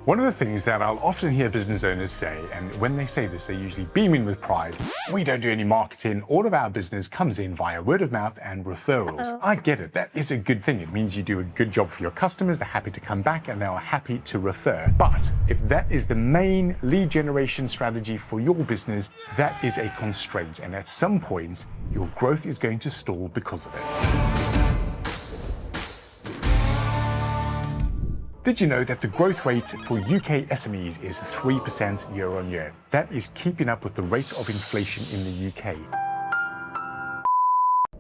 One of the things that I'll often hear business owners say, and when they say this, they usually beaming with pride, we don't do any marketing, all of our business comes in via word of mouth and referrals. I get it, that is a good thing. It means you do a good job for your customers, they're happy to come back and they are happy to refer. But if that is the main lead generation strategy for your business, that is a constraint, and at some point, your growth is going to stall because of it. Did you know that the growth rate for UK SMEs is 3% year on year? That is keeping up with the rate of inflation in the UK.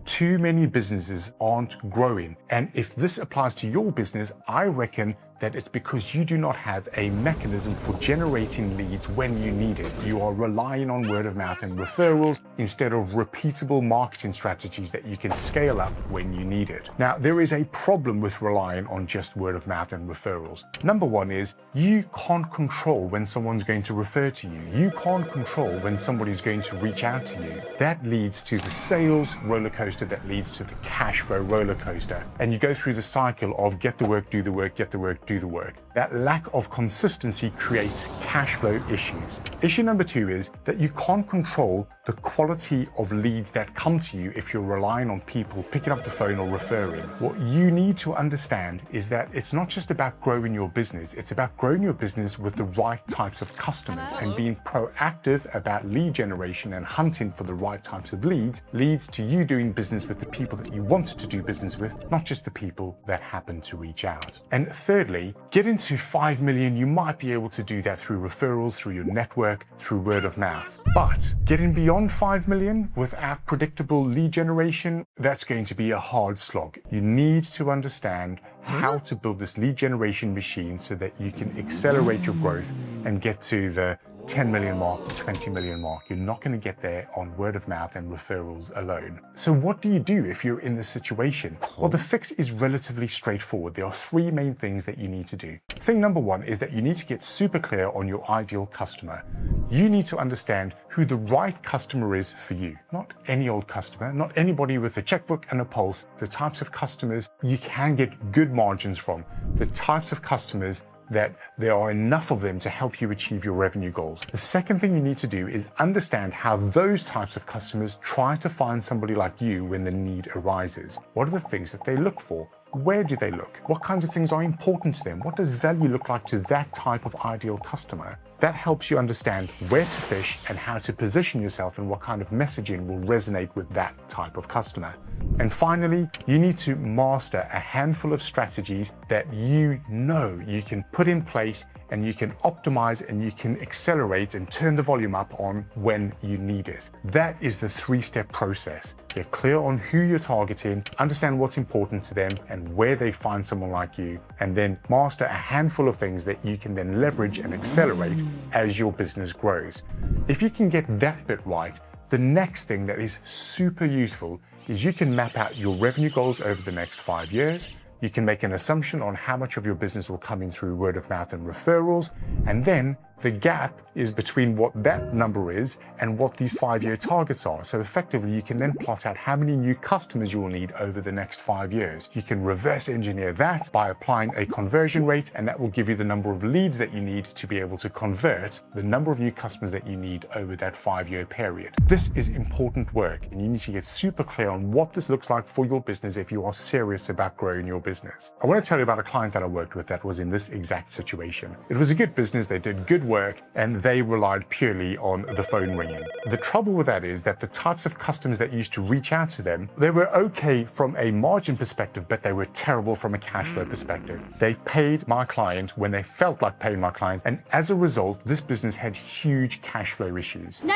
Too many businesses aren't growing, and if this applies to your business, I reckon that it's because you do not have a mechanism for generating leads when you need it. You are relying on word of mouth and referrals instead of repeatable marketing strategies that you can scale up when you need it. Now, there is a problem with relying on just word of mouth and referrals. Number one is you can't control when someone's going to refer to you. You can't control when somebody's going to reach out to you. That leads to the sales roller coaster, that leads to the cash flow roller coaster. And you go through the cycle of get the work, do the work, get the work, do the work. That lack of consistency creates cash flow issues. Issue number two is that you can't control the quality of leads that come to you if you're relying on people picking up the phone or referring. What you need to understand is that it's not just about growing your business, it's about growing your business with the right types of customers, and being proactive about lead generation and hunting for the right types of leads leads to you doing business with the people that you want to do business with, not just the people that happen to reach out. And thirdly, getting to 5 million, you might be able to do that through referrals, through your network, through word of mouth. But getting beyond 5 million without predictable lead generation, that's going to be a hard slog. You need to understand how to build this lead generation machine so that you can accelerate your growth and get to the 10 million mark, the 20 million mark. You're not going to get there on word of mouth and referrals alone. So what do you do if you're in this situation? Well, the fix is relatively straightforward. There are three main things that you need to do. Thing number one is that you need to get super clear on your ideal customer. You need to understand who the right customer is for you. Not any old customer, not anybody with a checkbook and a pulse. The types of customers you can get good margins from. The types of customers that there are enough of them to help you achieve your revenue goals. The second thing you need to do is understand how those types of customers try to find somebody like you when the need arises. What are the things that they look for? Where do they look? What kinds of things are important to them? What does value look like to that type of ideal customer? That helps you understand where to fish and how to position yourself and what kind of messaging will resonate with that type of customer. And finally, you need to master a handful of strategies that you know you can put in place and you can optimize and you can accelerate and turn the volume up on when you need it. That is the three-step process. Get clear on who you're targeting, understand what's important to them and where they find someone like you, and then master a handful of things that you can then leverage and accelerate as your business grows. If you can get that bit right, the next thing that is super useful is you can map out your revenue goals over the next 5 years. You can make an assumption on how much of your business will come in through word of mouth and referrals, and then the gap is between what that number is and what these 5-year targets are. So effectively, you can then plot out how many new customers you will need over the next 5 years. You can reverse engineer that by applying a conversion rate, and that will give you the number of leads that you need to be able to convert the number of new customers that you need over that 5-year period. This is important work, and you need to get super clear on what this looks like for your business if you are serious about growing your business. I want to tell you about a client that I worked with that was in this exact situation. It was a good business, they did good work, and they relied purely on the phone ringing. The trouble with that is that the types of customers that used to reach out to them, they were okay from a margin perspective, but they were terrible from a cash flow perspective. They paid my client when they felt like paying my client, and as a result, this business had huge cash flow issues. No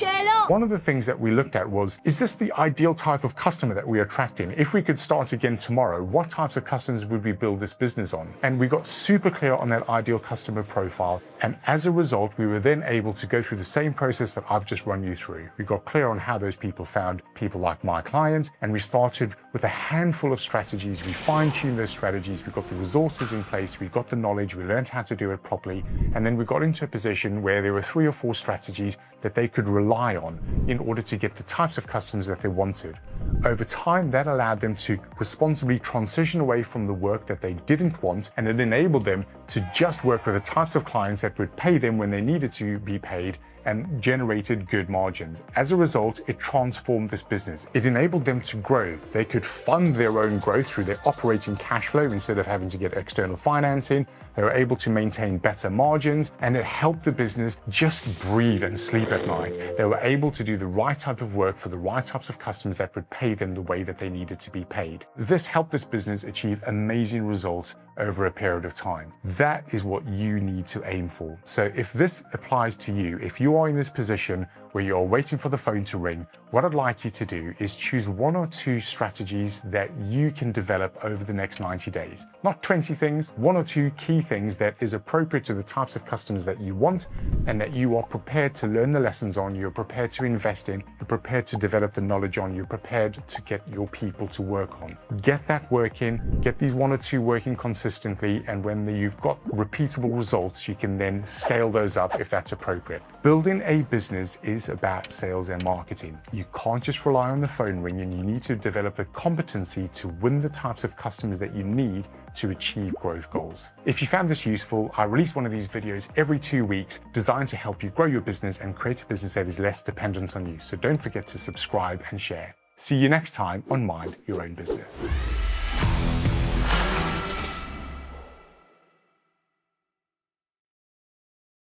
Sherlock. One of the things that we looked at was, is this the ideal type of customer that we're attracting? If we could start again tomorrow, what types of customers would we build this business on? And we got super clear on that ideal customer profile. And as a result, we were then able to go through the same process that I've just run you through. We got clear on how those people found people like my client, and we started with a handful of strategies. We fine-tuned those strategies. We got the resources in place. We got the knowledge. We learned how to do it properly. And then we got into a position where there were 3 or 4 strategies that they could rely rely on in order to get the types of customers that they wanted. Over time, that allowed them to responsibly transition away from the work that they didn't want, and it enabled them to just work with the types of clients that would pay them when they needed to be paid and generated good margins. As a result, it transformed this business. It enabled them to grow. They could fund their own growth through their operating cash flow instead of having to get external financing. They were able to maintain better margins, and it helped the business just breathe and sleep at night. They were able to do the right type of work for the right types of customers that would pay them the way that they needed to be paid. This helped this business achieve amazing results over a period of time. That is what you need to aim for. So if this applies to you, if you are in this position where you are waiting for the phone to ring, what I'd like you to do is choose 1 or 2 strategies that you can develop over the next 90 days. Not 20 things, 1 or 2 key things that is appropriate to the types of customers that you want and that you are prepared to learn the lessons on, you're prepared to invest in, you're prepared to develop the knowledge on, you're prepared to get your people to work on. Get that working, get these 1 or 2 working consistently, and when you've got repeatable results, you can then scale those up if that's appropriate. Building a business is about sales and marketing. You can't just rely on the phone ringing. You need to develop the competency to win the types of customers that you need to achieve growth goals. If you found this useful, I release one of these videos every 2 weeks designed to help you grow your business and create a business that is less dependent on you. So don't forget to subscribe and share. See you next time on Mind Your Own Business.